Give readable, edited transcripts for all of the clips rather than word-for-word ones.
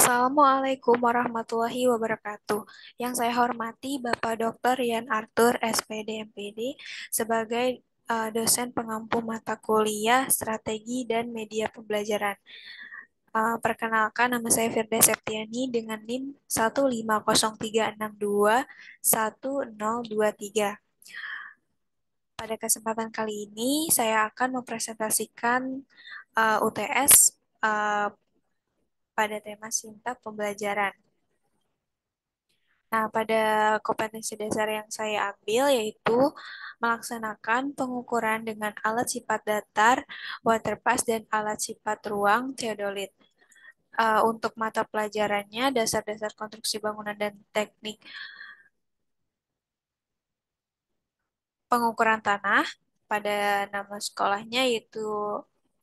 Assalamualaikum warahmatullahi wabarakatuh. Yang saya hormati Bapak Dr. Rian Arthur, SPD, MPD, sebagai dosen pengampu mata kuliah Strategi dan Media Pembelajaran. Perkenalkan, nama saya Firda Septiani dengan NIM 15036210023. Pada kesempatan kali ini, saya akan mempresentasikan UTS pada tema Sintak Pembelajaran. Nah, pada kompetensi dasar yang saya ambil yaitu melaksanakan pengukuran dengan alat sifat datar, waterpass, dan alat sifat ruang, theodolit. Untuk mata pelajarannya, dasar-dasar konstruksi bangunan dan teknik pengukuran tanah, pada nama sekolahnya yaitu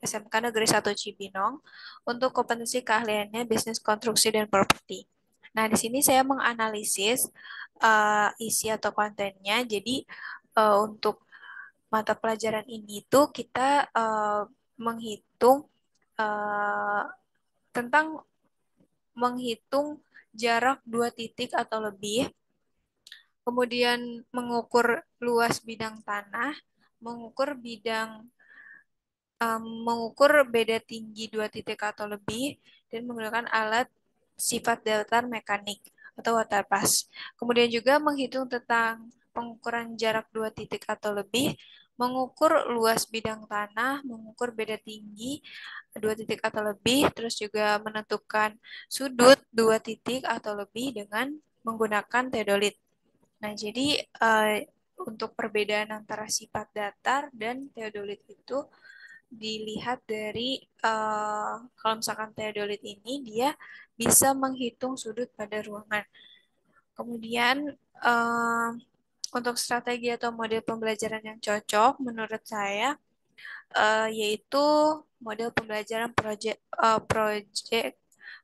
SMK Negeri 1 Cibinong. Untuk kompetensi keahliannya bisnis konstruksi dan properti. Nah, di sini saya menganalisis isi atau kontennya. Jadi untuk mata pelajaran ini tuh kita menghitung uh, tentang menghitung jarak dua titik atau lebih, kemudian mengukur luas bidang tanah, mengukur mengukur beda tinggi dua titik atau lebih, dan menggunakan alat sifat datar mekanik atau water pass. Kemudian juga menghitung tentang pengukuran jarak dua titik atau lebih, mengukur luas bidang tanah, mengukur beda tinggi dua titik atau lebih, terus juga menentukan sudut dua titik atau lebih dengan menggunakan teodolit. Nah, jadi untuk perbedaan antara sifat datar dan teodolit itu dilihat dari kalau misalkan teodolit ini dia bisa menghitung sudut pada ruangan. Kemudian untuk strategi atau model pembelajaran yang cocok menurut saya yaitu model pembelajaran project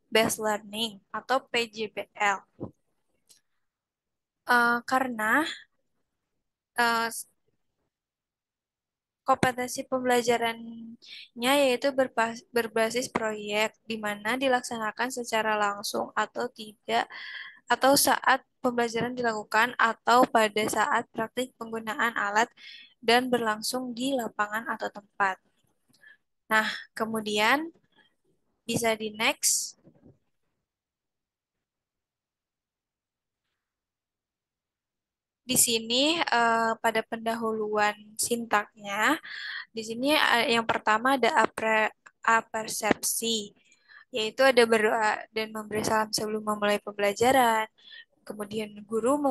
based learning atau PJBL. Karena uh, kompetensi pembelajarannya yaitu berbasis proyek, di mana dilaksanakan secara langsung atau tidak, atau saat pembelajaran dilakukan, atau pada saat praktik penggunaan alat dan berlangsung di lapangan atau tempat. Nah, kemudian bisa di next. Di sini pada pendahuluan sintaknya, di sini yang pertama ada apersepsi, yaitu ada berdoa dan memberi salam sebelum memulai pembelajaran. Kemudian guru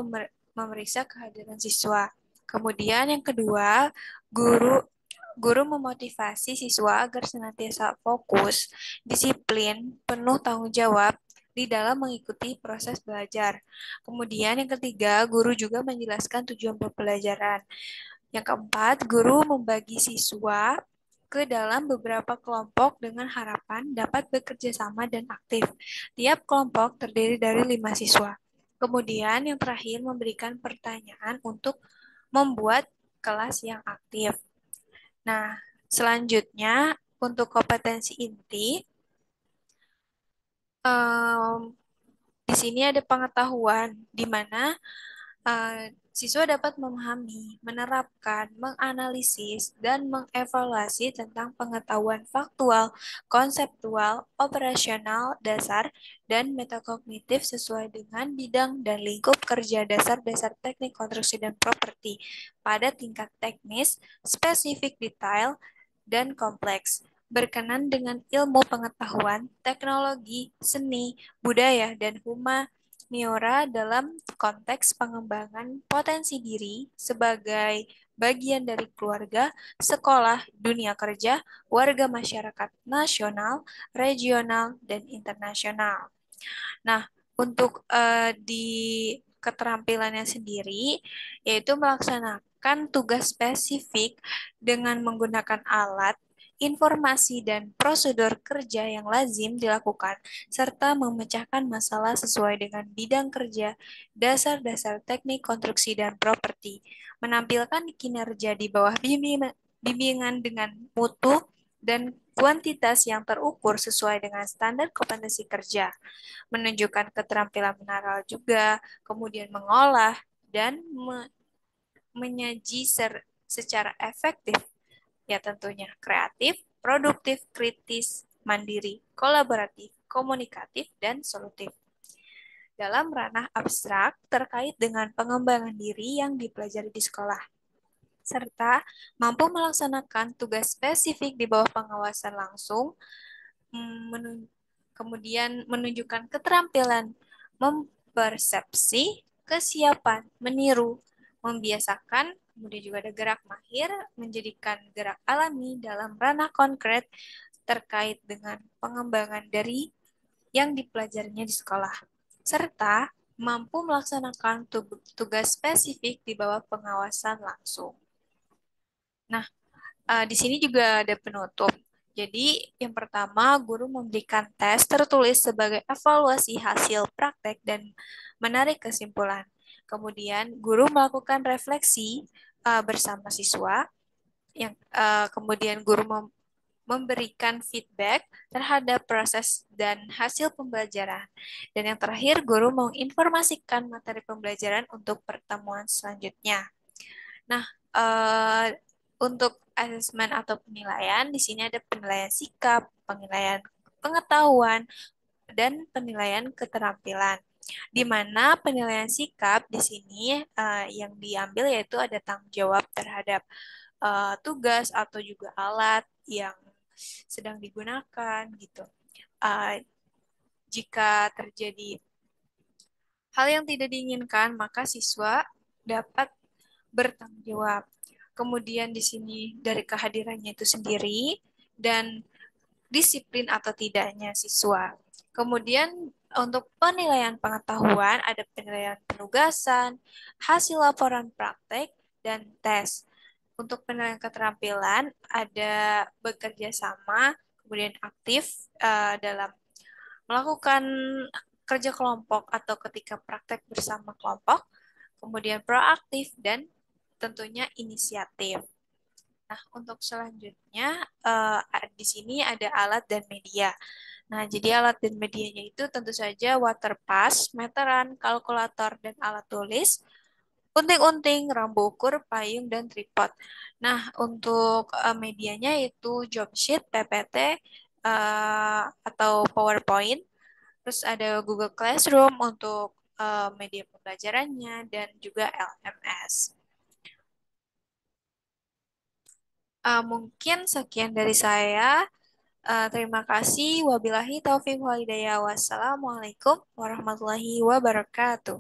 memeriksa kehadiran siswa. Kemudian yang kedua, guru guru memotivasi siswa agar senantiasa fokus, disiplin, penuh tanggung jawab di dalam mengikuti proses belajar. Kemudian yang ketiga, guru juga menjelaskan tujuan pembelajaran. Yang keempat, guru membagi siswa ke dalam beberapa kelompok dengan harapan dapat bekerja sama dan aktif. Tiap kelompok terdiri dari 5 siswa. Kemudian yang terakhir, memberikan pertanyaan untuk membuat kelas yang aktif. Nah, selanjutnya untuk kompetensi inti, di sini ada pengetahuan di mana siswa dapat memahami, menerapkan, menganalisis, dan mengevaluasi tentang pengetahuan faktual, konseptual, operasional, dasar, dan metakognitif sesuai dengan bidang dan lingkup kerja dasar-dasar teknik konstruksi dan properti pada tingkat teknis, spesifik detail, dan kompleks, berkenan dengan ilmu pengetahuan, teknologi, seni, budaya, dan humaniora dalam konteks pengembangan potensi diri sebagai bagian dari keluarga, sekolah, dunia kerja, warga masyarakat nasional, regional, dan internasional. Nah, untuk di keterampilannya sendiri, yaitu melaksanakan tugas spesifik dengan menggunakan alat, informasi, dan prosedur kerja yang lazim dilakukan, serta memecahkan masalah sesuai dengan bidang kerja, dasar-dasar teknik konstruksi dan properti, menampilkan kinerja di bawah bimbingan dengan mutu dan kuantitas yang terukur sesuai dengan standar kompetensi kerja, menunjukkan keterampilan menaral juga, kemudian mengolah, dan menyaji secara efektif, ya tentunya kreatif, produktif, kritis, mandiri, kolaboratif, komunikatif, dan solutif. Dalam ranah abstrak terkait dengan pengembangan diri yang dipelajari di sekolah, serta mampu melaksanakan tugas spesifik di bawah pengawasan langsung, kemudian menunjukkan keterampilan mempersepsi, kesiapan meniru, membiasakan, kemudian juga ada gerak mahir, menjadikan gerak alami dalam ranah konkret terkait dengan pengembangan dari yang dipelajarinya di sekolah, serta mampu melaksanakan tugas spesifik di bawah pengawasan langsung. Nah, di sini juga ada penutup. Jadi, yang pertama, guru memberikan tes tertulis sebagai evaluasi hasil praktek dan menarik kesimpulan. Kemudian, guru melakukan refleksi bersama siswa. Kemudian, guru memberikan feedback terhadap proses dan hasil pembelajaran. Dan yang terakhir, guru menginformasikan materi pembelajaran untuk pertemuan selanjutnya. Nah, untuk asesmen atau penilaian, di sini ada penilaian sikap, penilaian pengetahuan, dan penilaian keterampilan. Di mana penilaian sikap di sini yang diambil yaitu ada tanggung jawab terhadap tugas atau juga alat yang sedang digunakan gitu. Jika terjadi hal yang tidak diinginkan, maka siswa dapat bertanggung jawab. Kemudian di sini dari kehadirannya itu sendiri dan disiplin atau tidaknya siswa. Kemudian untuk penilaian pengetahuan ada penilaian penugasan, hasil laporan praktek, dan tes. Untuk penilaian keterampilan ada bekerja sama, kemudian aktif dalam melakukan kerja kelompok atau ketika praktek bersama kelompok, kemudian proaktif dan tentunya inisiatif. Nah, untuk selanjutnya di sini ada alat dan media. Nah, jadi alat dan medianya itu tentu saja waterpass, meteran, kalkulator, dan alat tulis, unting-unting, rambu ukur, payung, dan tripod. Nah, untuk medianya itu job sheet, PPT, atau PowerPoint. Terus ada Google Classroom untuk media pembelajarannya, dan juga LMS. Mungkin sekian dari saya. Terima kasih. Wabillahi taufiq walhidayah. Wassalamualaikum warahmatullahi wabarakatuh.